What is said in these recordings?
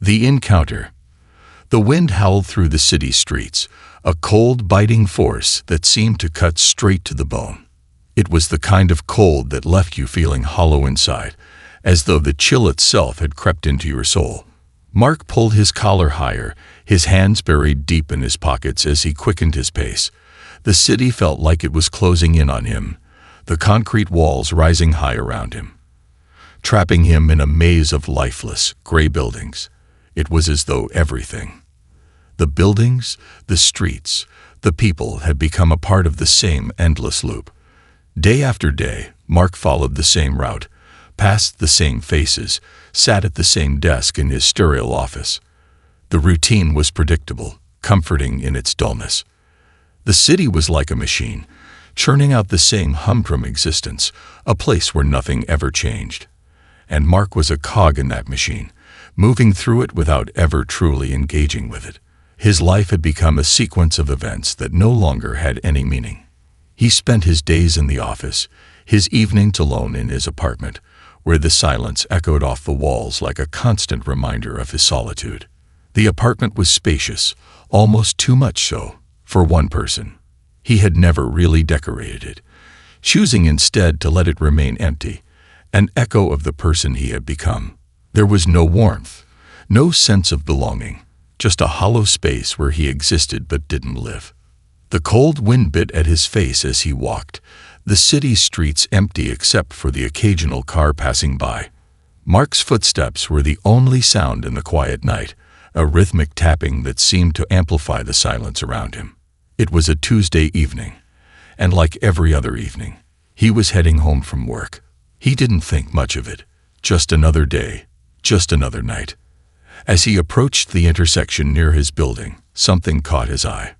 The encounter. The wind howled through the city streets, a cold, biting force that seemed to cut straight to the bone. It was the kind of cold that left you feeling hollow inside, as though the chill itself had crept into your soul. Mark pulled his collar higher, his hands buried deep in his pockets as he quickened his pace. The city felt like it was closing in on him, the concrete walls rising high around him, trapping him in a maze of lifeless, gray buildings. It was as though everything, the buildings, the streets, the people, had become a part of the same endless loop. Day after day, Mark followed the same route, passed the same faces, sat at the same desk in his sterile office. The routine was predictable, comforting in its dullness. The city was like a machine, churning out the same humdrum existence, a place where nothing ever changed. And Mark was a cog in that machine, moving through it without ever truly engaging with it. His life had become a sequence of events that no longer had any meaning. He spent his days in the office, his evenings alone in his apartment, where the silence echoed off the walls like a constant reminder of his solitude. The apartment was spacious, almost too much so, for one person. He had never really decorated it, choosing instead to let it remain empty, an echo of the person he had become. There was no warmth, no sense of belonging, just a hollow space where he existed but didn't live. The cold wind bit at his face as he walked, the city streets empty except for the occasional car passing by. Mark's footsteps were the only sound in the quiet night, a rhythmic tapping that seemed to amplify the silence around him. It was a Tuesday evening, and like every other evening, he was heading home from work. He didn't think much of it. Just another day, just another night. As he approached the intersection near his building, something caught his eye.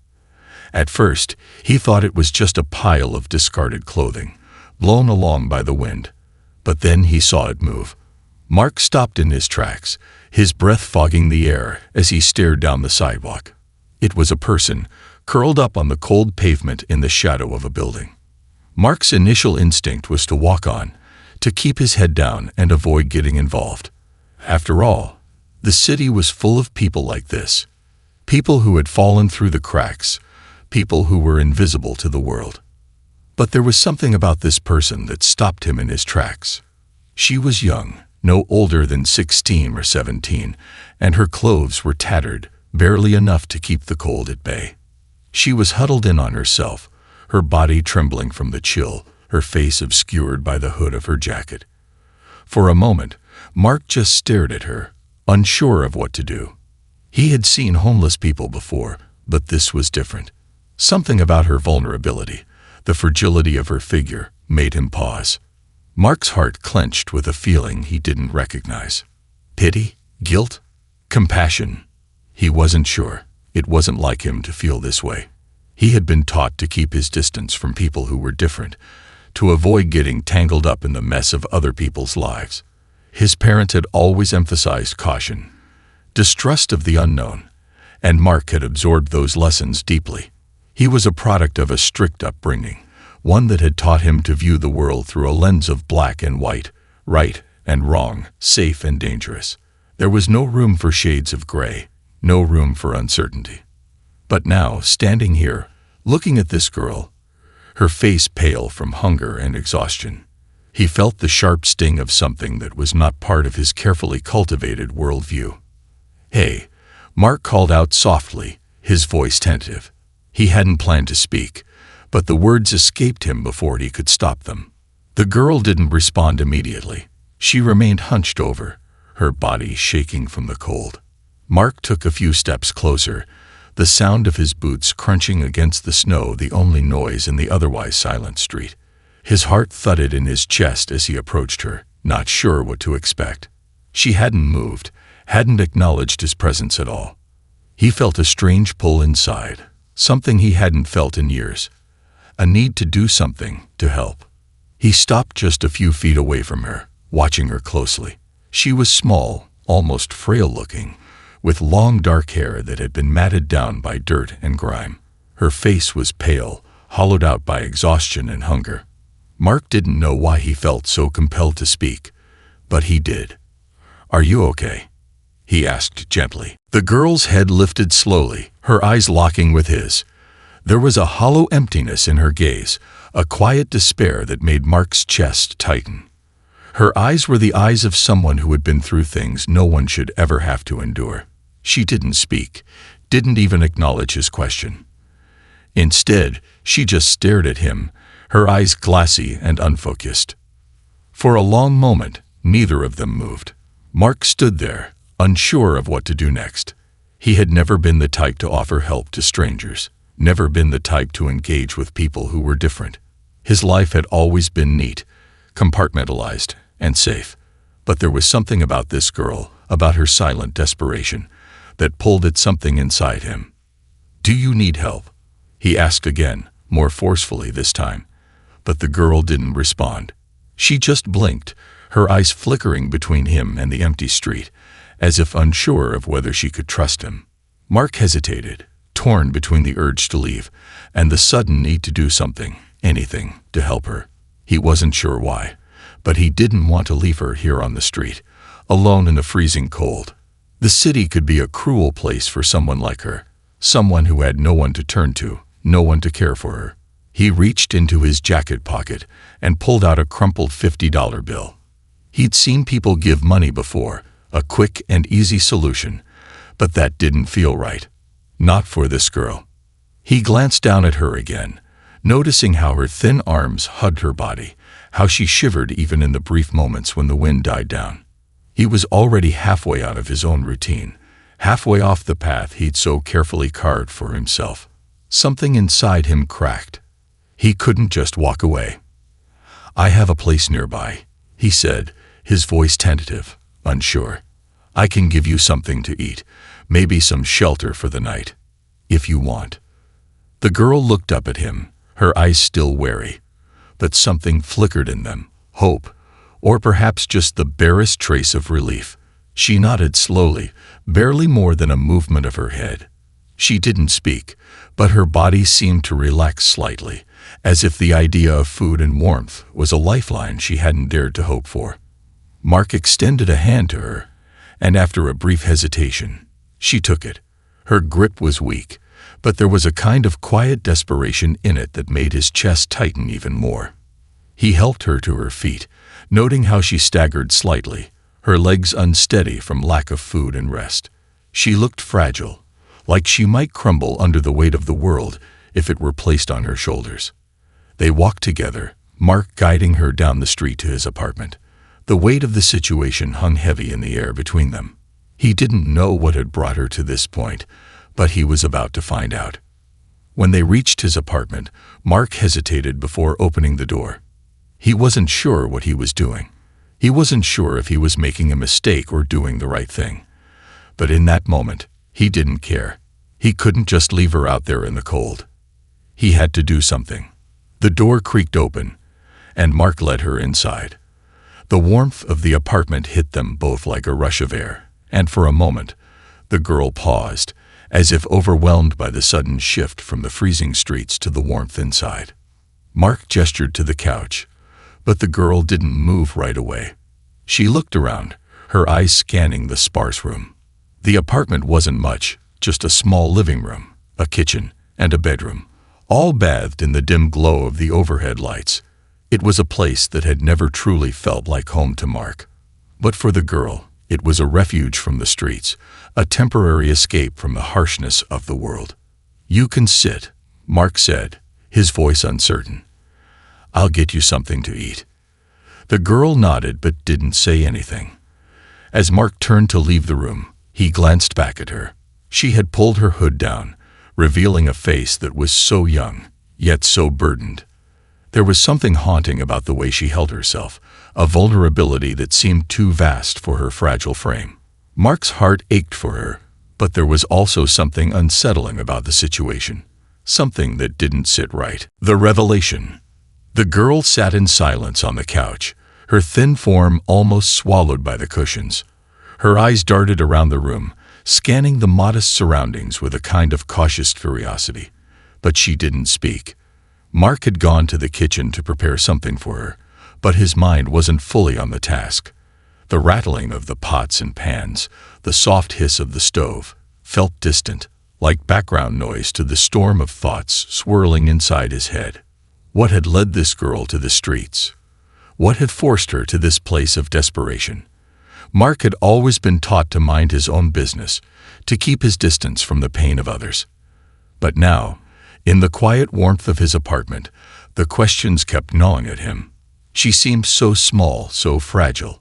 At first, he thought it was just a pile of discarded clothing, blown along by the wind. But then he saw it move. Mark stopped in his tracks, his breath fogging the air as he stared down the sidewalk. It was a person, curled up on the cold pavement in the shadow of a building. Mark's initial instinct was to walk on, to keep his head down and avoid getting involved. After all, the city was full of people like this. People who had fallen through the cracks, people who were invisible to the world. But there was something about this person that stopped him in his tracks. She was young, no older than 16 or 17, and her clothes were tattered, barely enough to keep the cold at bay. She was huddled in on herself, her body trembling from the chill, her face obscured by the hood of her jacket. For a moment, Mark just stared at her, unsure of what to do. He had seen homeless people before, but this was different. Something about her vulnerability, the fragility of her figure, made him pause. Mark's heart clenched with a feeling he didn't recognize. Pity? Guilt? Compassion? He wasn't sure. It wasn't like him to feel this way. He had been taught to keep his distance from people who were different, to avoid getting tangled up in the mess of other people's lives. His parents had always emphasized caution, distrust of the unknown, and Mark had absorbed those lessons deeply. He was a product of a strict upbringing, one that had taught him to view the world through a lens of black and white, right and wrong, safe and dangerous. There was no room for shades of gray, no room for uncertainty. But now, standing here, looking at this girl, her face pale from hunger and exhaustion, he felt the sharp sting of something that was not part of his carefully cultivated worldview. "Hey," Mark called out softly, his voice tentative. He hadn't planned to speak, but the words escaped him before he could stop them. The girl didn't respond immediately. She remained hunched over, her body shaking from the cold. Mark took a few steps closer, the sound of his boots crunching against the snow the only noise in the otherwise silent street. His heart thudded in his chest as he approached her, not sure what to expect. She hadn't moved, hadn't acknowledged his presence at all. He felt a strange pull inside, something he hadn't felt in years, a need to do something, to help. He stopped just a few feet away from her, watching her closely. She was small, almost frail-looking, with long dark hair that had been matted down by dirt and grime. Her face was pale, hollowed out by exhaustion and hunger. Mark didn't know why he felt so compelled to speak, but he did. "Are you okay?" he asked gently. The girl's head lifted slowly, her eyes locking with his. There was a hollow emptiness in her gaze, a quiet despair that made Mark's chest tighten. Her eyes were the eyes of someone who had been through things no one should ever have to endure. She didn't speak, didn't even acknowledge his question. Instead, she just stared at him, her eyes glassy and unfocused. For a long moment, neither of them moved. Mark stood there, unsure of what to do next. He had never been the type to offer help to strangers, never been the type to engage with people who were different. His life had always been neat, compartmentalized, and safe. But there was something about this girl, about her silent desperation, that pulled at something inside him. "Do you need help?" he asked again, more forcefully this time. But the girl didn't respond. She just blinked, her eyes flickering between him and the empty street, as if unsure of whether she could trust him. Mark hesitated, torn between the urge to leave and the sudden need to do something, anything, to help her. He wasn't sure why, but he didn't want to leave her here on the street, alone in the freezing cold. The city could be a cruel place for someone like her, someone who had no one to turn to, no one to care for her. He reached into his jacket pocket and pulled out a crumpled $50 bill. He'd seen people give money before, a quick and easy solution, but that didn't feel right. Not for this girl. He glanced down at her again, noticing how her thin arms hugged her body, how she shivered even in the brief moments when the wind died down. He was already halfway out of his own routine, halfway off the path he'd so carefully carved for himself. Something inside him cracked. He couldn't just walk away. "I have a place nearby," he said, his voice tentative, unsure. "I can give you something to eat, maybe some shelter for the night, if you want." The girl looked up at him, her eyes still wary, but something flickered in them, hope, or perhaps just the barest trace of relief. She nodded slowly, barely more than a movement of her head. She didn't speak, but her body seemed to relax slightly, as if the idea of food and warmth was a lifeline she hadn't dared to hope for. Mark extended a hand to her, and after a brief hesitation, she took it. Her grip was weak, but there was a kind of quiet desperation in it that made his chest tighten even more. He helped her to her feet, noting how she staggered slightly, her legs unsteady from lack of food and rest. She looked fragile, like she might crumble under the weight of the world if it were placed on her shoulders. They walked together, Mark guiding her down the street to his apartment. The weight of the situation hung heavy in the air between them. He didn't know what had brought her to this point, but he was about to find out. When they reached his apartment, Mark hesitated before opening the door. He wasn't sure what he was doing. He wasn't sure if he was making a mistake or doing the right thing. But in that moment, he didn't care. He couldn't just leave her out there in the cold. He had to do something. The door creaked open, and Mark led her inside. The warmth of the apartment hit them both like a rush of air, and for a moment, the girl paused, as if overwhelmed by the sudden shift from the freezing streets to the warmth inside. Mark gestured to the couch, but the girl didn't move right away. She looked around, her eyes scanning the sparse room. The apartment wasn't much, just a small living room, a kitchen, and a bedroom, all bathed in the dim glow of the overhead lights. It was a place that had never truly felt like home to Mark. But for the girl, it was a refuge from the streets, a temporary escape from the harshness of the world. "You can sit," Mark said, his voice uncertain. "I'll get you something to eat." The girl nodded but didn't say anything. As Mark turned to leave the room, he glanced back at her. She had pulled her hood down, revealing a face that was so young, yet so burdened. There was something haunting about the way she held herself, a vulnerability that seemed too vast for her fragile frame. Mark's heart ached for her, but there was also something unsettling about the situation, something that didn't sit right. The revelation. The girl sat in silence on the couch, her thin form almost swallowed by the cushions. Her eyes darted around the room, scanning the modest surroundings with a kind of cautious curiosity. But she didn't speak. Mark had gone to the kitchen to prepare something for her, but his mind wasn't fully on the task. The rattling of the pots and pans, the soft hiss of the stove, felt distant, like background noise to the storm of thoughts swirling inside his head. What had led this girl to the streets? What had forced her to this place of desperation? Mark had always been taught to mind his own business, to keep his distance from the pain of others. But now, in the quiet warmth of his apartment, the questions kept gnawing at him. She seemed so small, so fragile.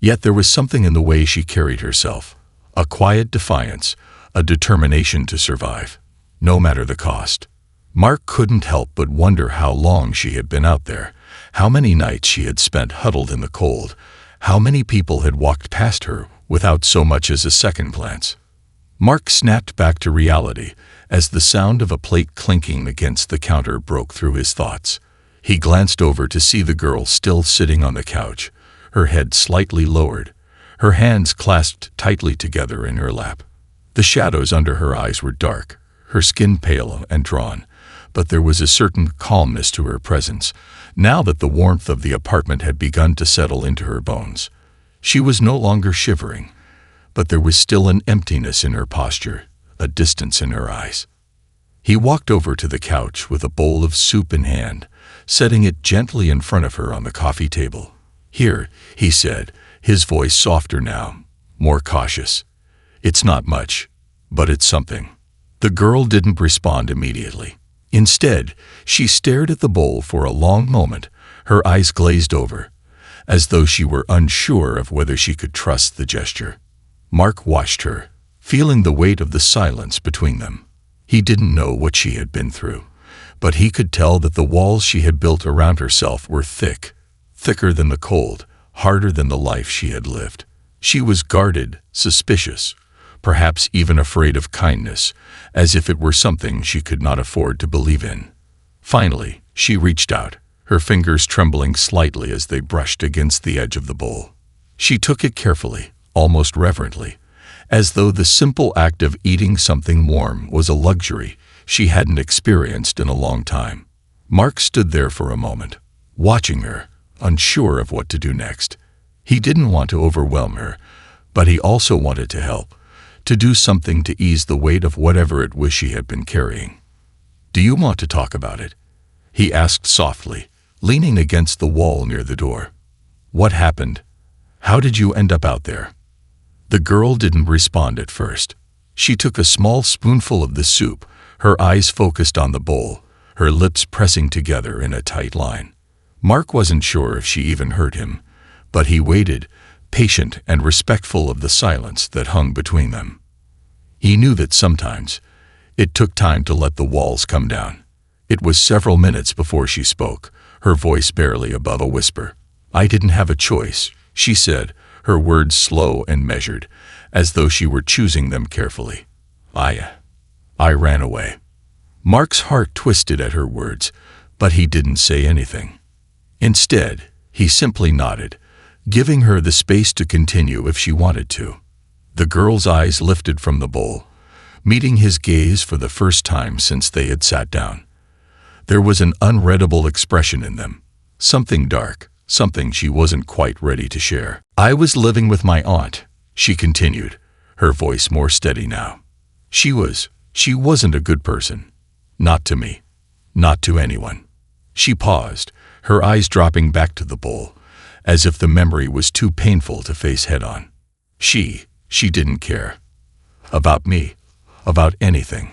Yet there was something in the way she carried herself, a quiet defiance, a determination to survive, no matter the cost. Mark couldn't help but wonder how long she had been out there, how many nights she had spent huddled in the cold, how many people had walked past her without so much as a second glance. Mark snapped back to reality as the sound of a plate clinking against the counter broke through his thoughts. He glanced over to see the girl still sitting on the couch, her head slightly lowered, her hands clasped tightly together in her lap. The shadows under her eyes were dark, her skin pale and drawn, but there was a certain calmness to her presence, now that the warmth of the apartment had begun to settle into her bones. She was no longer shivering, but there was still an emptiness in her posture, a distance in her eyes. He walked over to the couch with a bowl of soup in hand, setting it gently in front of her on the coffee table. "Here," he said, his voice softer now, more cautious. "It's not much, but it's something." The girl didn't respond immediately. Instead, she stared at the bowl for a long moment, her eyes glazed over, as though she were unsure of whether she could trust the gesture. Mark watched her, feeling the weight of the silence between them. He didn't know what she had been through, but he could tell that the walls she had built around herself were thick, thicker than the cold, harder than the life she had lived. She was guarded, suspicious, perhaps even afraid of kindness, as if it were something she could not afford to believe in. Finally, she reached out, her fingers trembling slightly as they brushed against the edge of the bowl. She took it carefully, almost reverently, as though the simple act of eating something warm was a luxury she hadn't experienced in a long time. Mark stood there for a moment, watching her, unsure of what to do next. He didn't want to overwhelm her, but he also wanted to help, to do something to ease the weight of whatever it was she had been carrying. "Do you want to talk about it?" he asked softly, leaning against the wall near the door. "What happened? How did you end up out there?" The girl didn't respond at first. She took a small spoonful of the soup, her eyes focused on the bowl, her lips pressing together in a tight line. Mark wasn't sure if she even heard him, but he waited, patient and respectful of the silence that hung between them. He knew that sometimes it took time to let the walls come down. It was several minutes before she spoke, her voice barely above a whisper. "I didn't have a choice," she said, her words slow and measured, as though she were choosing them carefully. I ran away." Mark's heart twisted at her words, but he didn't say anything. Instead, he simply nodded, giving her the space to continue if she wanted to. The girl's eyes lifted from the bowl, meeting his gaze for the first time since they had sat down. There was an unreadable expression in them, something dark, something she wasn't quite ready to share. "I was living with my aunt," she continued, her voice more steady now. She wasn't a good person. Not to me. Not to anyone." She paused, her eyes dropping back to the bowl, as if the memory was too painful to face head-on. She didn't care. About me. About anything.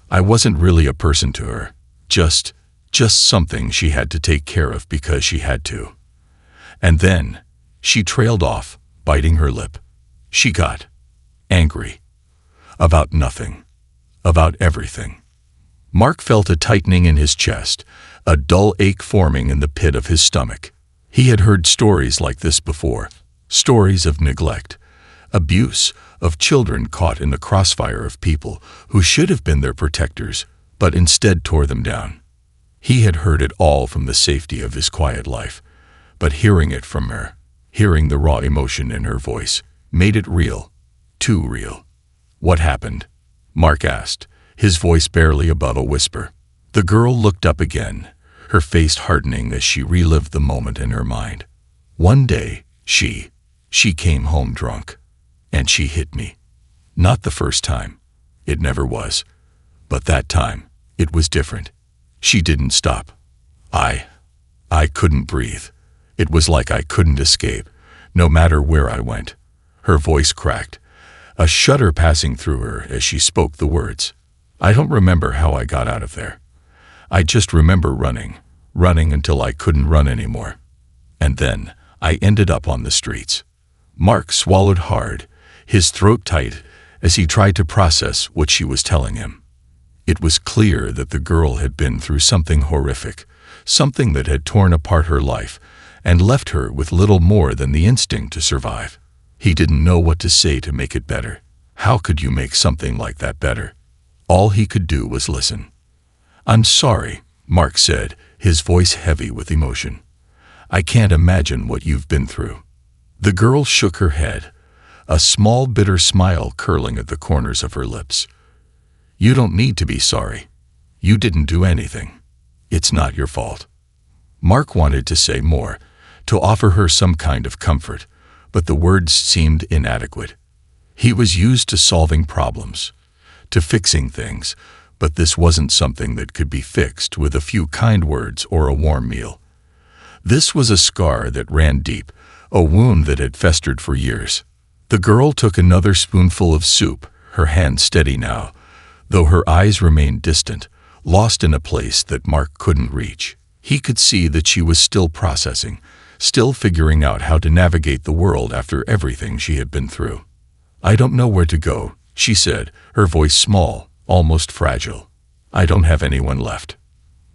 I wasn't really a person to her. Just something she had to take care of because she had to. And then, she trailed off, biting her lip. She got angry. About nothing. About everything. Mark felt a tightening in his chest, a dull ache forming in the pit of his stomach. He had heard stories like this before, stories of neglect, abuse, of children caught in the crossfire of people who should have been their protectors, but instead tore them down. He had heard it all from the safety of his quiet life, but hearing it from her, hearing the raw emotion in her voice, made it real, too real. "What happened?" Mark asked, his voice barely above a whisper. The girl looked up again, her face hardening as she relived the moment in her mind. "One day, she She came home drunk. And she hit me. Not the first time. It never was. But that time, it was different. She didn't stop. I couldn't breathe. It was like I couldn't escape, no matter where I went. Her voice cracked, a shudder passing through her as she spoke the words. I don't remember how I got out of there. I just remember running until I couldn't run anymore. And then, I ended up on the streets. Mark swallowed hard, his throat tight, as he tried to process what she was telling him. It was clear that the girl had been through something horrific, something that had torn apart her life and left her with little more than the instinct to survive. He didn't know what to say to make it better. How could you make something like that better? All he could do was listen. "I'm sorry," Mark said, his voice heavy with emotion. "I can't imagine what you've been through." The girl shook her head, a small bitter smile curling at the corners of her lips. "You don't need to be sorry. You didn't do anything. It's not your fault." Mark wanted to say more, to offer her some kind of comfort, but the words seemed inadequate. He was used to solving problems, to fixing things, but this wasn't something that could be fixed with a few kind words or a warm meal. This was a scar that ran deep, a wound that had festered for years. The girl took another spoonful of soup, her hand steady now, though her eyes remained distant, lost in a place that Mark couldn't reach. He could see that she was still processing, still figuring out how to navigate the world after everything she had been through. "I don't know where to go," she said, her voice small, almost fragile. "I don't have anyone left."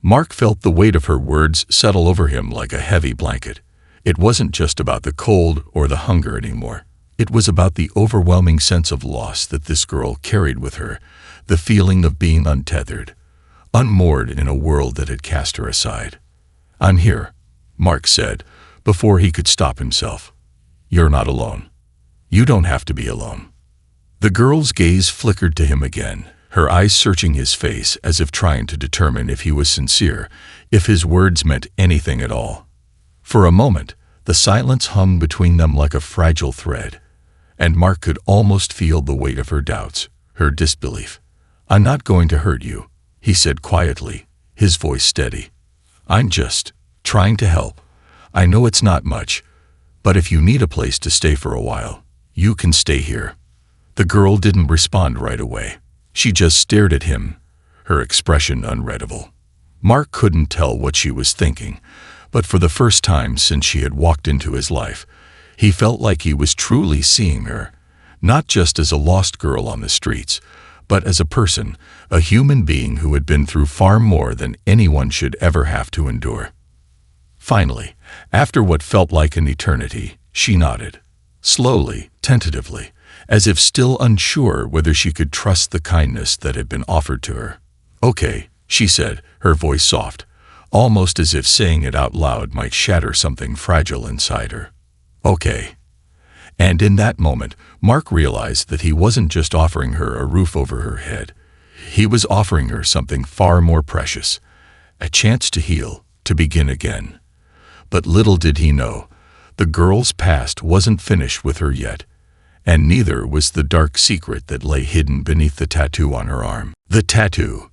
Mark felt the weight of her words settle over him like a heavy blanket. It wasn't just about the cold or the hunger anymore. It was about the overwhelming sense of loss that this girl carried with her, the feeling of being untethered, unmoored in a world that had cast her aside. "I'm here," Mark said, before he could stop himself. "You're not alone. You don't have to be alone." The girl's gaze flickered to him again, her eyes searching his face as if trying to determine if he was sincere, if his words meant anything at all. For a moment, the silence hung between them like a fragile thread, and Mark could almost feel the weight of her doubts, her disbelief. "I'm not going to hurt you," he said quietly, his voice steady. "I'm just trying to help. I know it's not much, but if you need a place to stay for a while, you can stay here." The girl didn't respond right away. She just stared at him, her expression unreadable. Mark couldn't tell what she was thinking, but for the first time since she had walked into his life, he felt like he was truly seeing her, not just as a lost girl on the streets, but as a person, a human being who had been through far more than anyone should ever have to endure. Finally, after what felt like an eternity, she nodded, slowly, tentatively, as if still unsure whether she could trust the kindness that had been offered to her. "Okay," she said, her voice soft, almost as if saying it out loud might shatter something fragile inside her. "Okay." And in that moment, Mark realized that he wasn't just offering her a roof over her head. He was offering her something far more precious, a chance to heal, to begin again. But little did he know, the girl's past wasn't finished with her yet, and neither was the dark secret that lay hidden beneath the tattoo on her arm. The tattoo.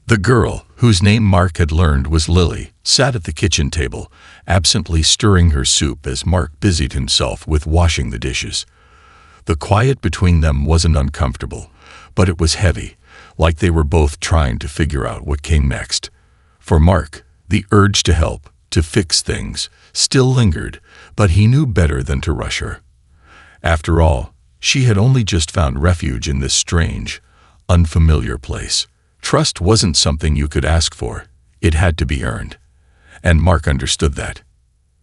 The girl, whose name Mark had learned was Lily, sat at the kitchen table, absently stirring her soup as Mark busied himself with washing the dishes. The quiet between them wasn't uncomfortable, but it was heavy, like they were both trying to figure out what came next. For Mark, the urge to help, to fix things, still lingered, but he knew better than to rush her. After all, she had only just found refuge in this strange, unfamiliar place. Trust wasn't something you could ask for, it had to be earned. And Mark understood that.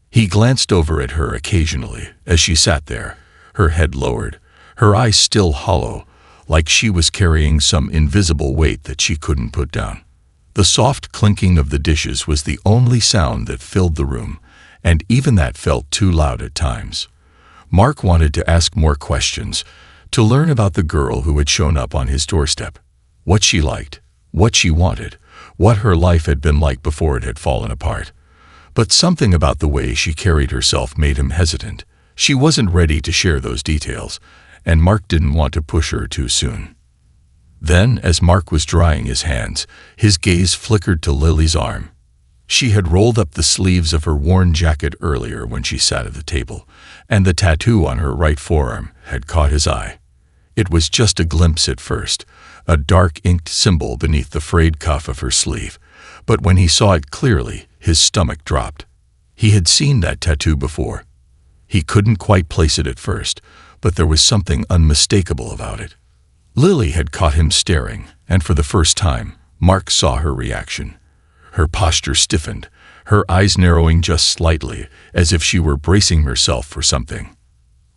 He glanced over at her occasionally as she sat there, her head lowered, her eyes still hollow, like she was carrying some invisible weight that she couldn't put down. The soft clinking of the dishes was the only sound that filled the room, and even that felt too loud at times. Mark wanted to ask more questions, to learn about the girl who had shown up on his doorstep, what she liked, what she wanted, what her life had been like before it had fallen apart. But something about the way she carried herself made him hesitant, She wasn't ready to share those details, and Mark didn't want to push her too soon. Then, as Mark was drying his hands, his gaze flickered to Lily's arm. She had rolled up the sleeves of her worn jacket earlier when she sat at the table, and the tattoo on her right forearm had caught his eye. It was just a glimpse at first, a dark inked symbol beneath the frayed cuff of her sleeve, but when he saw it clearly, his stomach dropped. He had seen that tattoo before. He couldn't quite place it at first, but there was something unmistakable about it. Lily had caught him staring, and for the first time, Mark saw her reaction. Her posture stiffened, her eyes narrowing just slightly, as if she were bracing herself for something.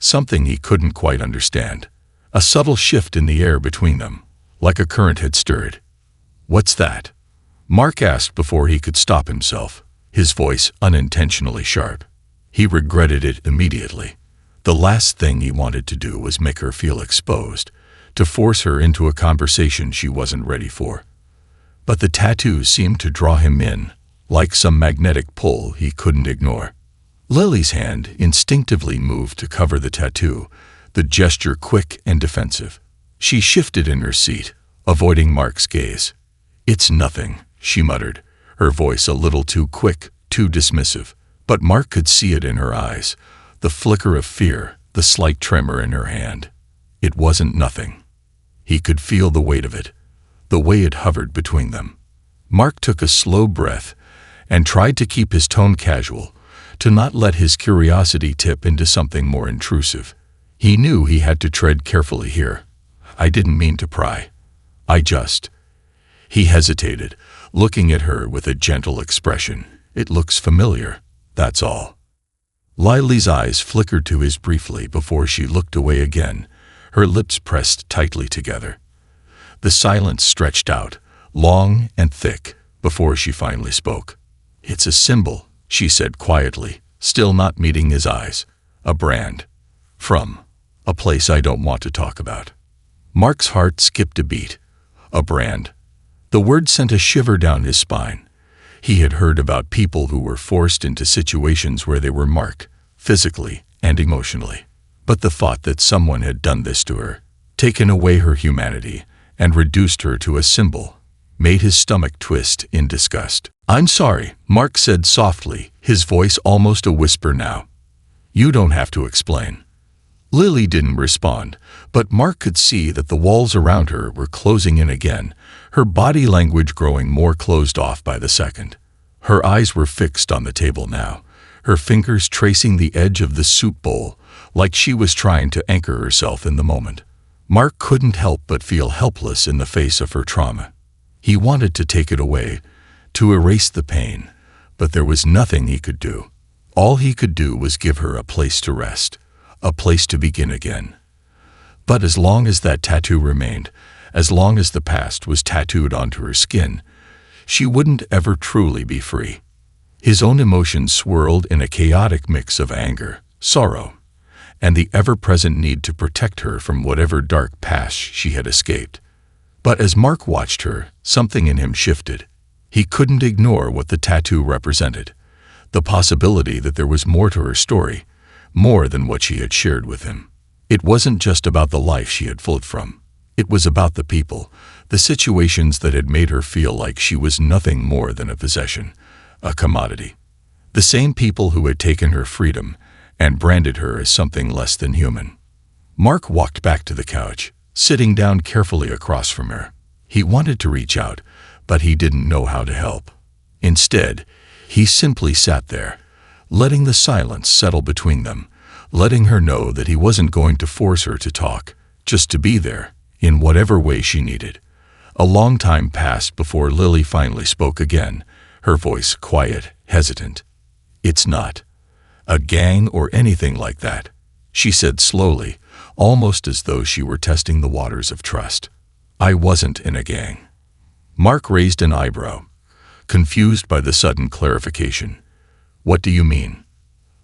Something he couldn't quite understand. A subtle shift in the air between them, like a current had stirred. "What's that?" Mark asked before he could stop himself, his voice unintentionally sharp. He regretted it immediately. The last thing he wanted to do was make her feel exposed, to force her into a conversation she wasn't ready for. But the tattoo seemed to draw him in, like some magnetic pull he couldn't ignore. Lily's hand instinctively moved to cover the tattoo, the gesture quick and defensive. She shifted in her seat, avoiding Mark's gaze. "It's nothing," she muttered, her voice a little too quick, too dismissive. But Mark could see it in her eyes, the flicker of fear, the slight tremor in her hand. It wasn't nothing. He could feel the weight of it, the way it hovered between them. Mark took a slow breath and tried to keep his tone casual, to not let his curiosity tip into something more intrusive. He knew he had to tread carefully here. "I didn't mean to pry. I just—" He hesitated, looking at her with a gentle expression. "It looks familiar, that's all." Lily's eyes flickered to his briefly before she looked away again, her lips pressed tightly together. The silence stretched out, long and thick, before she finally spoke. "It's a symbol," she said quietly, still not meeting his eyes. "A brand. From a place I don't want to talk about." Mark's heart skipped a beat. A brand. The word sent a shiver down his spine. He had heard about people who were forced into situations where they were marked, physically and emotionally. But the thought that someone had done this to her, taken away her humanity, and reduced her to a symbol, made his stomach twist in disgust. "I'm sorry," Mark said softly, his voice almost a whisper now. "You don't have to explain." Lily didn't respond, but Mark could see that the walls around her were closing in again, her body language growing more closed off by the second. Her eyes were fixed on the table now, her fingers tracing the edge of the soup bowl, like she was trying to anchor herself in the moment. Mark couldn't help but feel helpless in the face of her trauma. He wanted to take it away, to erase the pain, but there was nothing he could do. All he could do was give her a place to rest, a place to begin again. But as long as that tattoo remained, as long as the past was tattooed onto her skin, she wouldn't ever truly be free. His own emotions swirled in a chaotic mix of anger, sorrow, and the ever-present need to protect her from whatever dark past she had escaped. But as Mark watched her, something in him shifted. He couldn't ignore what the tattoo represented, the possibility that there was more to her story, more than what she had shared with him. It wasn't just about the life she had fled from. It was about the people, the situations that had made her feel like she was nothing more than a possession, a commodity. The same people who had taken her freedom and branded her as something less than human. Mark walked back to the couch, sitting down carefully across from her. He wanted to reach out, but he didn't know how to help. Instead, he simply sat there, letting the silence settle between them, letting her know that he wasn't going to force her to talk, just to be there, in whatever way she needed. A long time passed before Lily finally spoke again, her voice quiet, hesitant. "It's not a gang or anything like that," she said slowly, almost as though she were testing the waters of trust. "I wasn't in a gang." Mark raised an eyebrow, confused by the sudden clarification. "What do you mean?"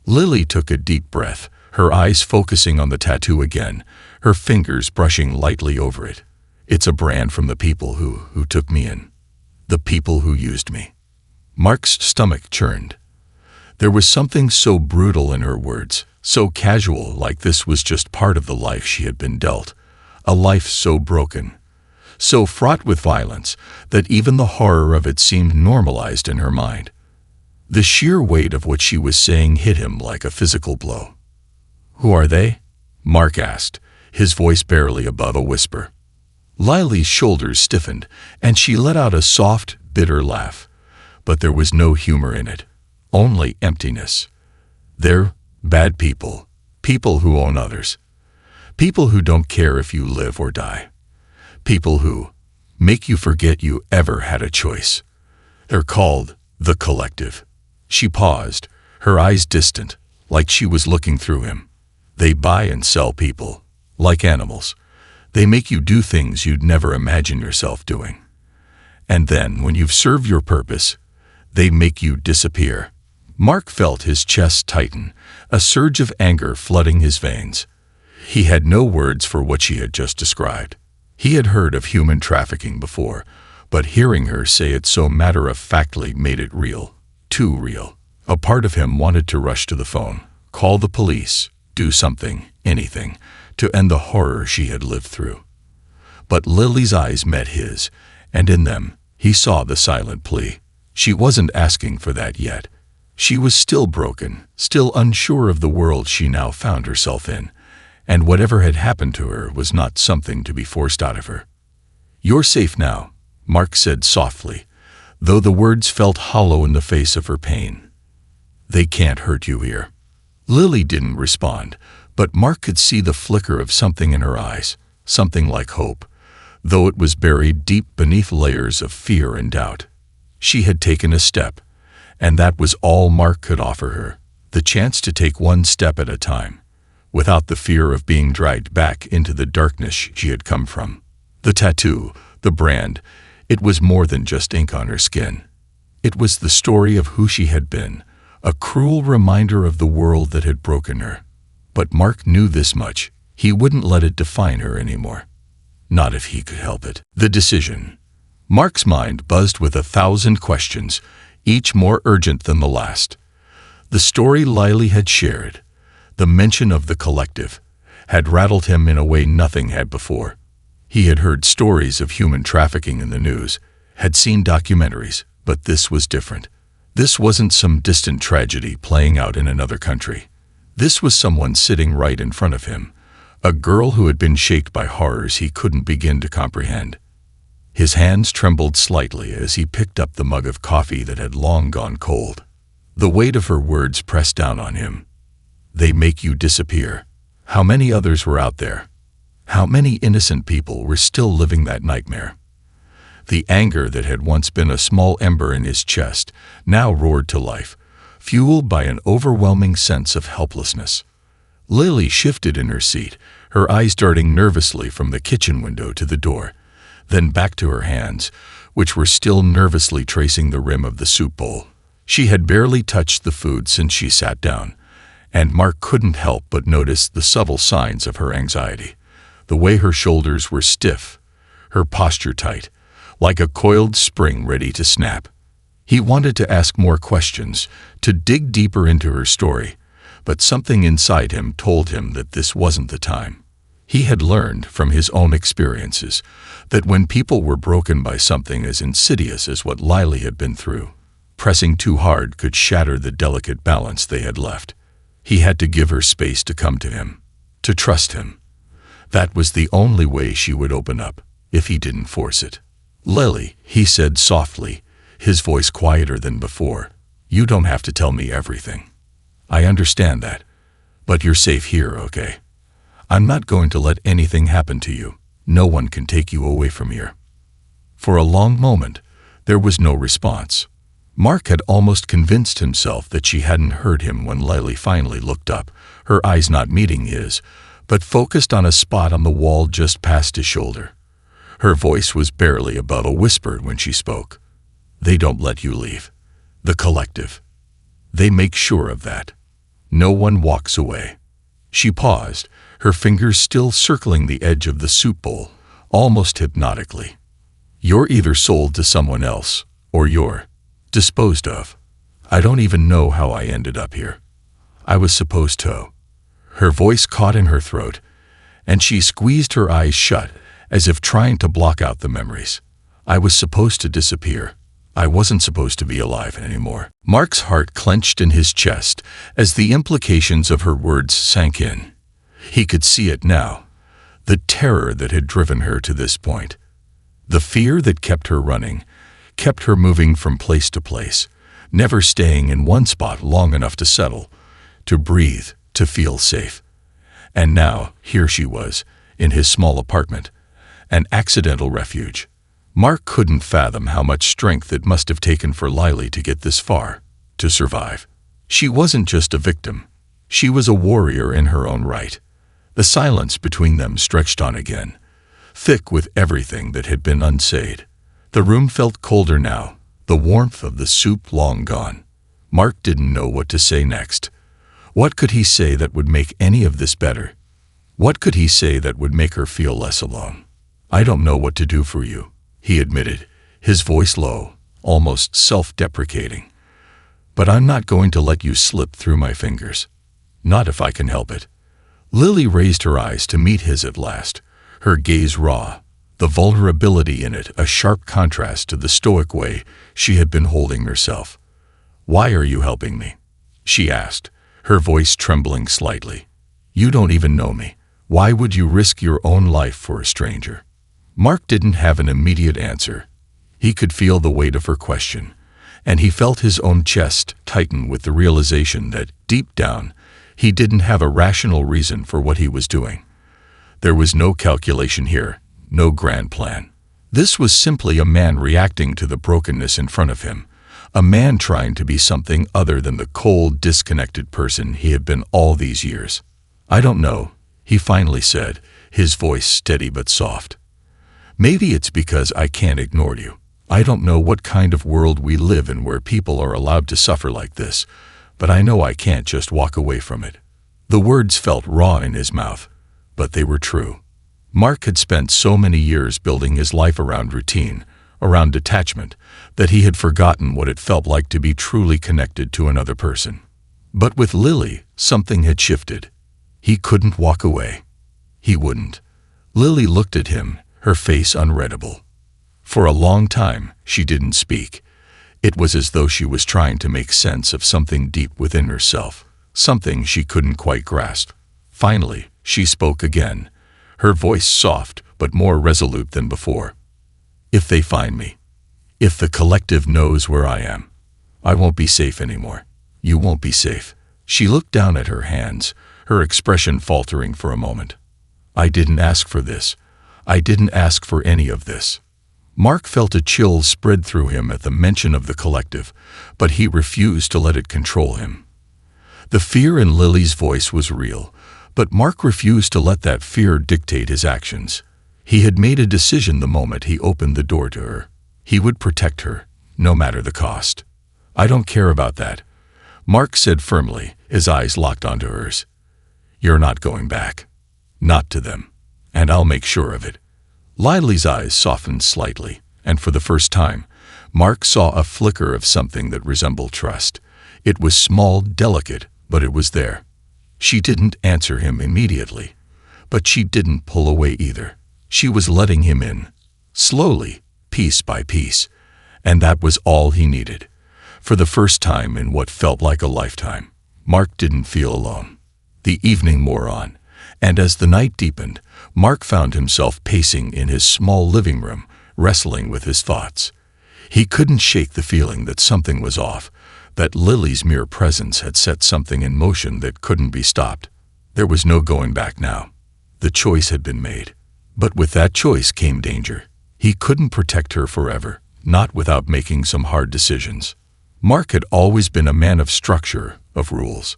Lily took a deep breath, her eyes focusing on the tattoo again, her fingers brushing lightly over it. "It's a brand from the people who took me in. The people who used me." Mark's stomach churned. There was something so brutal in her words, so casual, like this was just part of the life she had been dealt. A life so broken, so fraught with violence, that even the horror of it seemed normalized in her mind. The sheer weight of what she was saying hit him like a physical blow. "Who are they?" Mark asked, his voice barely above a whisper. Lily's shoulders stiffened, and she let out a soft, bitter laugh. But there was no humor in it, only emptiness. "They're bad people, people who own others. People who don't care if you live or die. People who make you forget you ever had a choice. They're called the Collective." She paused, her eyes distant, like she was looking through him. "They buy and sell people, like animals. They make you do things you'd never imagine yourself doing. And then, when you've served your purpose, they make you disappear." Mark felt his chest tighten, a surge of anger flooding his veins. He had no words for what she had just described. He had heard of human trafficking before, but hearing her say it so matter-of-factly made it real. Too real. A part of him wanted to rush to the phone, call the police, do something, anything, to end the horror she had lived through. But Lily's eyes met his, and in them, he saw the silent plea. She wasn't asking for that yet. She was still broken, still unsure of the world she now found herself in, and whatever had happened to her was not something to be forced out of her. "You're safe now," Mark said softly, though the words felt hollow in the face of her pain. "They can't hurt you here." Lily didn't respond, but Mark could see the flicker of something in her eyes, something like hope, though it was buried deep beneath layers of fear and doubt. She had taken a step, and that was all Mark could offer her, the chance to take one step at a time, without the fear of being dragged back into the darkness she had come from. The tattoo, the brand, it was more than just ink on her skin. It was the story of who she had been, a cruel reminder of the world that had broken her. But Mark knew this much: he wouldn't let it define her anymore. Not if he could help it. The decision. Mark's mind buzzed with 1,000 questions, each more urgent than the last. The story Lily had shared, the mention of the Collective, had rattled him in a way nothing had before. He had heard stories of human trafficking in the news, had seen documentaries, but this was different. This wasn't some distant tragedy playing out in another country. This was someone sitting right in front of him, a girl who had been shaped by horrors he couldn't begin to comprehend. His hands trembled slightly as he picked up the mug of coffee that had long gone cold. The weight of her words pressed down on him. "They make you disappear." How many others were out there? How many innocent people were still living that nightmare? The anger that had once been a small ember in his chest now roared to life, fueled by an overwhelming sense of helplessness. Lily shifted in her seat, her eyes darting nervously from the kitchen window to the door, then back to her hands, which were still nervously tracing the rim of the soup bowl. She had barely touched the food since she sat down, and Mark couldn't help but notice the subtle signs of her anxiety. The way her shoulders were stiff, her posture tight, like a coiled spring ready to snap. He wanted to ask more questions, to dig deeper into her story, but something inside him told him that this wasn't the time. He had learned from his own experiences that when people were broken by something as insidious as what Lily had been through, pressing too hard could shatter the delicate balance they had left. He had to give her space to come to him, to trust him. That was the only way she would open up, if he didn't force it. "Lily," he said softly, his voice quieter than before, "you don't have to tell me everything. I understand that, but you're safe here, okay? I'm not going to let anything happen to you. No one can take you away from here." For a long moment, there was no response. Mark had almost convinced himself that she hadn't heard him when Lily finally looked up, her eyes not meeting his, but focused on a spot on the wall just past his shoulder. Her voice was barely above a whisper when she spoke. "They don't let you leave. The Collective. They make sure of that. No one walks away." She paused, her fingers still circling the edge of the soup bowl, almost hypnotically. "You're either sold to someone else, or you're disposed of." I don't even know how I ended up here. I was supposed to. Her voice caught in her throat, and she squeezed her eyes shut as if trying to block out the memories. I was supposed to disappear. I wasn't supposed to be alive anymore. Mark's heart clenched in his chest as the implications of her words sank in. He could see it now, the terror that had driven her to this point. The fear that kept her running, kept her moving from place to place, never staying in one spot long enough to settle, to breathe, to feel safe. And now, here she was, in his small apartment, an accidental refuge. Mark couldn't fathom how much strength it must have taken for Lily to get this far, to survive. She wasn't just a victim. She was a warrior in her own right. The silence between them stretched on again, thick with everything that had been unsaid. The room felt colder now, the warmth of the soup long gone. Mark didn't know what to say next. What could he say that would make any of this better? What could he say that would make her feel less alone? I don't know what to do for you, he admitted, his voice low, almost self-deprecating. But I'm not going to let you slip through my fingers. Not if I can help it. Lily raised her eyes to meet his at last, her gaze raw, the vulnerability in it a sharp contrast to the stoic way she had been holding herself. Why are you helping me? She asked, her voice trembling slightly. You don't even know me. Why would you risk your own life for a stranger? Mark didn't have an immediate answer. He could feel the weight of her question, and he felt his own chest tighten with the realization that, deep down, he didn't have a rational reason for what he was doing. There was no calculation here, no grand plan. This was simply a man reacting to the brokenness in front of him, a man trying to be something other than the cold, disconnected person he had been all these years. I don't know, he finally said, his voice steady but soft. Maybe it's because I can't ignore you. I don't know what kind of world we live in where people are allowed to suffer like this, but I know I can't just walk away from it. The words felt raw in his mouth, but they were true. Mark had spent so many years building his life around routine, around detachment, that he had forgotten what it felt like to be truly connected to another person. But with Lily, something had shifted. He couldn't walk away. He wouldn't. Lily looked at him, her face unreadable. For a long time, she didn't speak. It was as though she was trying to make sense of something deep within herself, something she couldn't quite grasp. Finally, she spoke again, her voice soft but more resolute than before. If they find me, if the collective knows where I am, I won't be safe anymore. You won't be safe. She looked down at her hands, her expression faltering for a moment. I didn't ask for this. I didn't ask for any of this. Mark felt a chill spread through him at the mention of the collective, but he refused to let it control him. The fear in Lily's voice was real, but Mark refused to let that fear dictate his actions. He had made a decision the moment he opened the door to her. He would protect her, no matter the cost. I don't care about that, Mark said firmly, his eyes locked onto hers. You're not going back. Not to them. And I'll make sure of it. Lily's eyes softened slightly, and for the first time, Mark saw a flicker of something that resembled trust. It was small, delicate, but it was there. She didn't answer him immediately, but she didn't pull away either. She was letting him in, slowly, piece by piece, and that was all he needed. For the first time in what felt like a lifetime, Mark didn't feel alone. The evening wore on, and as the night deepened, Mark found himself pacing in his small living room, wrestling with his thoughts. He couldn't shake the feeling that something was off, that Lily's mere presence had set something in motion that couldn't be stopped. There was no going back now. The choice had been made. But with that choice came danger. He couldn't protect her forever, not without making some hard decisions. Mark had always been a man of structure, of rules.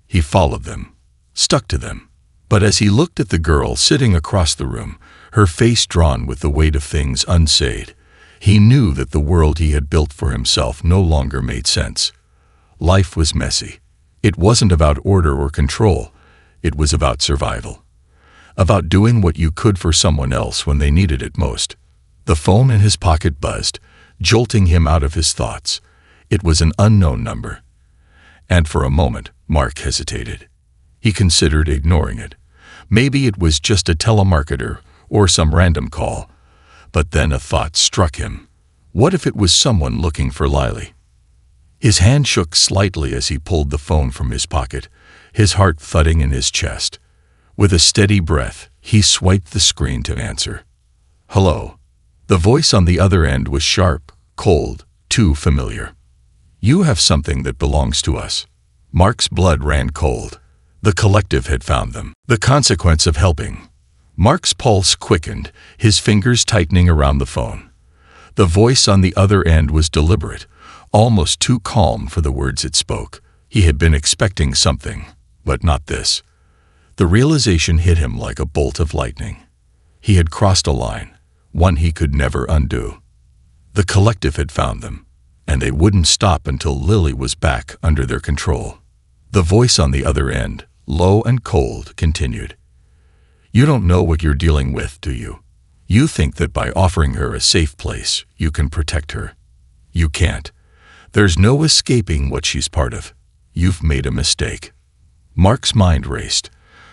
He followed them, stuck to them. But as he looked at the girl sitting across the room, her face drawn with the weight of things unsaid, he knew that the world he had built for himself no longer made sense. Life was messy. It wasn't about order or control. It was about survival. About doing what you could for someone else when they needed it most. The phone in his pocket buzzed, jolting him out of his thoughts. It was an unknown number. And for a moment, Mark hesitated. He considered ignoring it. Maybe it was just a telemarketer or some random call. But then a thought struck him. What if it was someone looking for Lily? His hand shook slightly as he pulled the phone from his pocket, his heart thudding in his chest. With a steady breath, he swiped the screen to answer. Hello. The voice on the other end was sharp, cold, too familiar. You have something that belongs to us. Mark's blood ran cold. The collective had found them. The consequence of helping. Mark's pulse quickened, his fingers tightening around the phone. The voice on the other end was deliberate, almost too calm for the words it spoke. He had been expecting something, but not this. The realization hit him like a bolt of lightning. He had crossed a line, one he could never undo. The collective had found them, and they wouldn't stop until Lily was back under their control. The voice on the other end, low and cold, continued. You don't know what you're dealing with, do you? You think that by offering her a safe place, you can protect her. You can't. There's no escaping what she's part of. You've made a mistake. Mark's mind raced,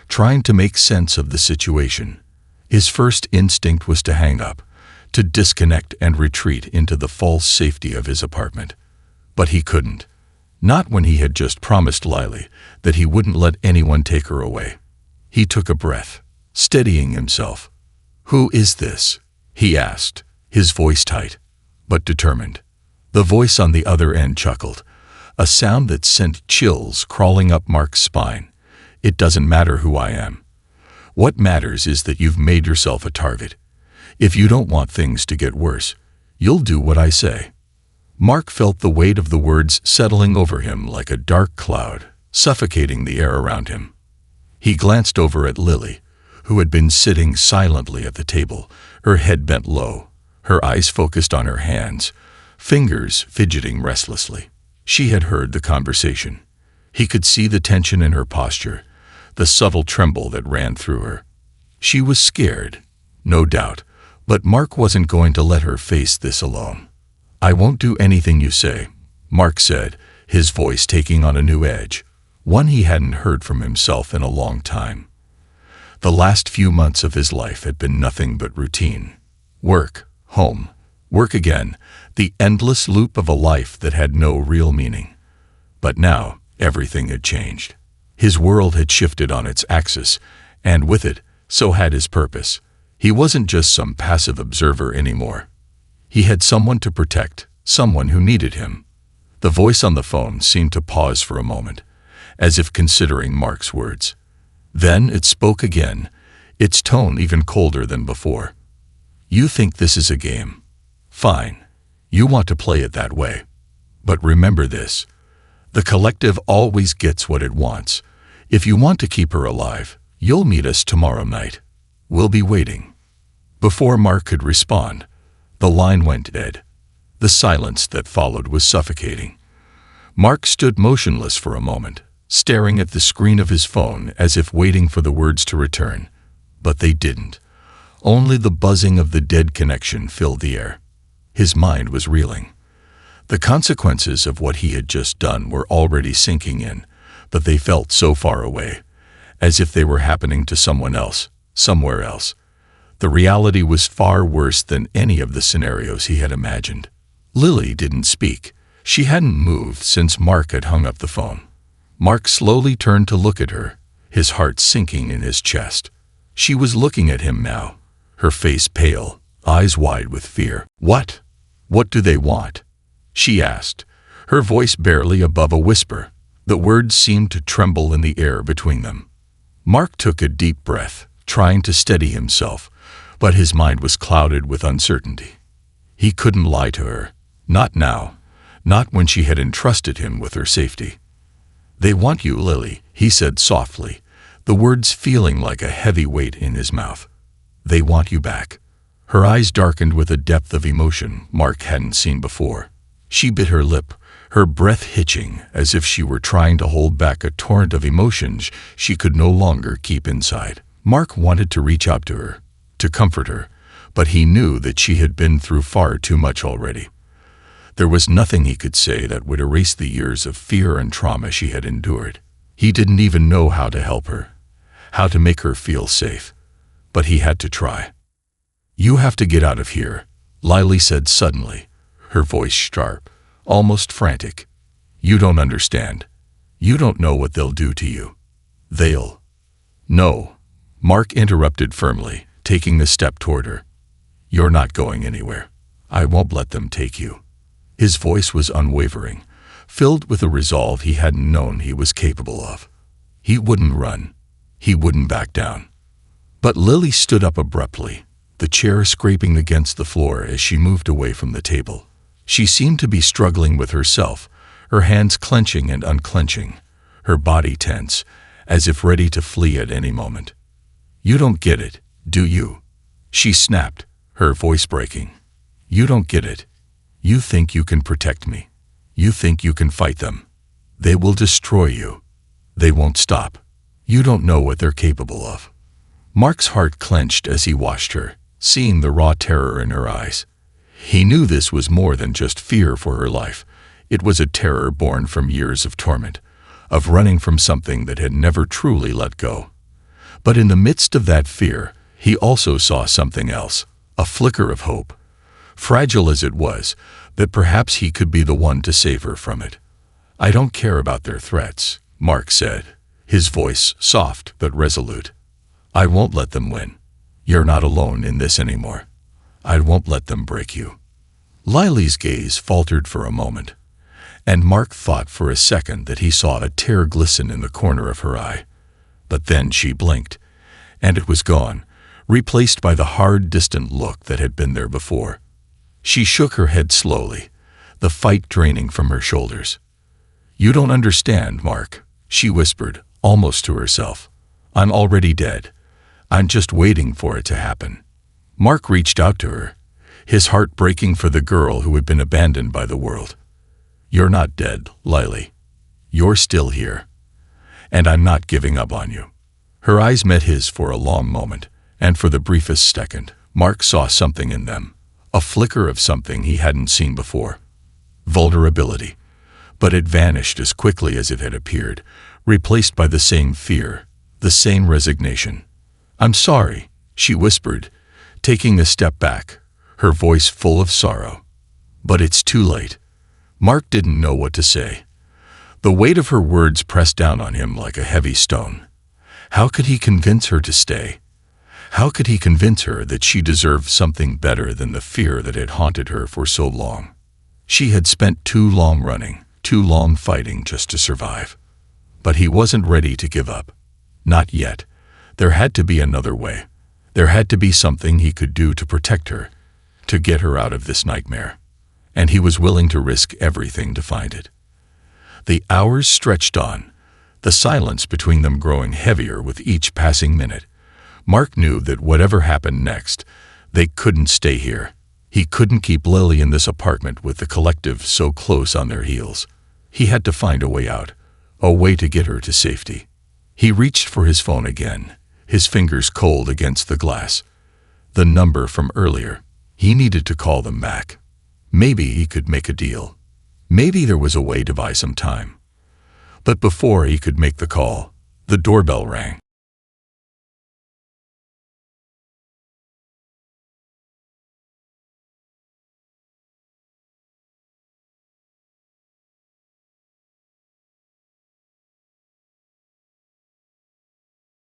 trying to make sense of the situation. His first instinct was to hang up, to disconnect and retreat into the false safety of his apartment. But he couldn't. Not when he had just promised Lily that he wouldn't let anyone take her away. He took a breath, steadying himself. Who is this? He asked, his voice tight, but determined. The voice on the other end chuckled, a sound that sent chills crawling up Mark's spine. It doesn't matter who I am. What matters is that you've made yourself a target. If you don't want things to get worse, you'll do what I say. Mark felt the weight of the words settling over him like a dark cloud, suffocating the air around him. He glanced over at Lily, who had been sitting silently at the table, her head bent low, her eyes focused on her hands, fingers fidgeting restlessly. She had heard the conversation. He could see the tension in her posture, the subtle tremble that ran through her. She was scared, no doubt, but Mark wasn't going to let her face this alone. I won't do anything you say, Mark said, his voice taking on a new edge, one he hadn't heard from himself in a long time. The last few months of his life had been nothing but routine. Work, home, work again, the endless loop of a life that had no real meaning. But now, everything had changed. His world had shifted on its axis, and with it, so had his purpose. He wasn't just some passive observer anymore. He had someone to protect, someone who needed him. The voice on the phone seemed to pause for a moment, as if considering Mark's words. Then it spoke again, its tone even colder than before. You think this is a game? Fine. You want to play it that way. But remember this. The collective always gets what it wants. If you want to keep her alive, you'll meet us tomorrow night. We'll be waiting. Before Mark could respond, the line went dead. The silence that followed was suffocating. Mark stood motionless for a moment, staring at the screen of his phone as if waiting for the words to return. But they didn't. Only the buzzing of the dead connection filled the air. His mind was reeling. The consequences of what he had just done were already sinking in, but they felt so far away, as if they were happening to someone else, somewhere else. The reality was far worse than any of the scenarios he had imagined. Lily didn't speak. She hadn't moved since Mark had hung up the phone. Mark slowly turned to look at her, his heart sinking in his chest. She was looking at him now, her face pale, eyes wide with fear. What? What do they want? She asked, her voice barely above a whisper. The words seemed to tremble in the air between them. Mark took a deep breath, trying to steady himself, but his mind was clouded with uncertainty. He couldn't lie to her. Not now. Not when she had entrusted him with her safety. They want you, Lily, he said softly, the words feeling like a heavy weight in his mouth. They want you back. Her eyes darkened with a depth of emotion Mark hadn't seen before. She bit her lip, her breath hitching as if she were trying to hold back a torrent of emotions she could no longer keep inside. Mark wanted to reach out to her, to comfort her, but he knew that she had been through far too much already. There was nothing he could say that would erase the years of fear and trauma she had endured. He didn't even know how to help her, how to make her feel safe, but he had to try. "You have to get out of here," Lily said suddenly, her voice sharp, almost frantic. "You don't understand. You don't know what they'll do to you. They'll—" "No," Mark interrupted firmly, taking a step toward her. "You're not going anywhere. I won't let them take you." His voice was unwavering, filled with a resolve he hadn't known he was capable of. He wouldn't run. He wouldn't back down. But Lily stood up abruptly, the chair scraping against the floor as she moved away from the table. She seemed to be struggling with herself, her hands clenching and unclenching, her body tense, as if ready to flee at any moment. "You don't get it, do you?" she snapped, her voice breaking. "You don't get it. You think you can protect me. You think you can fight them. They will destroy you. They won't stop. You don't know what they're capable of." Mark's heart clenched as he watched her, seeing the raw terror in her eyes. He knew this was more than just fear for her life. It was a terror born from years of torment, of running from something that had never truly let go. But in the midst of that fear, he also saw something else, a flicker of hope. Fragile as it was, that perhaps he could be the one to save her from it. "I don't care about their threats," Mark said, his voice soft but resolute. "I won't let them win. You're not alone in this anymore. I won't let them break you." Lily's gaze faltered for a moment, and Mark thought for a second that he saw a tear glisten in the corner of her eye. But then she blinked, and it was gone, replaced by the hard, distant look that had been there before. She shook her head slowly, the fight draining from her shoulders. "You don't understand, Mark," she whispered, almost to herself. "I'm already dead. I'm just waiting for it to happen." Mark reached out to her, his heart breaking for the girl who had been abandoned by the world. "You're not dead, Lily. You're still here. And I'm not giving up on you." Her eyes met his for a long moment, and for the briefest second, Mark saw something in them, a flicker of something he hadn't seen before. Vulnerability. But it vanished as quickly as it had appeared, replaced by the same fear, the same resignation. "I'm sorry," she whispered, taking a step back, her voice full of sorrow. "But it's too late." Mark didn't know what to say. The weight of her words pressed down on him like a heavy stone. How could he convince her to stay? How could he convince her that she deserved something better than the fear that had haunted her for so long? She had spent too long running, too long fighting just to survive. But he wasn't ready to give up. Not yet. There had to be another way. There had to be something he could do to protect her, to get her out of this nightmare. And he was willing to risk everything to find it. The hours stretched on, the silence between them growing heavier with each passing minute. Mark knew that whatever happened next, they couldn't stay here. He couldn't keep Lily in this apartment with the collective so close on their heels. He had to find a way out, a way to get her to safety. He reached for his phone again, his fingers cold against the glass. The number from earlier. He needed to call them back. Maybe he could make a deal. Maybe there was a way to buy some time. But before he could make the call, the doorbell rang.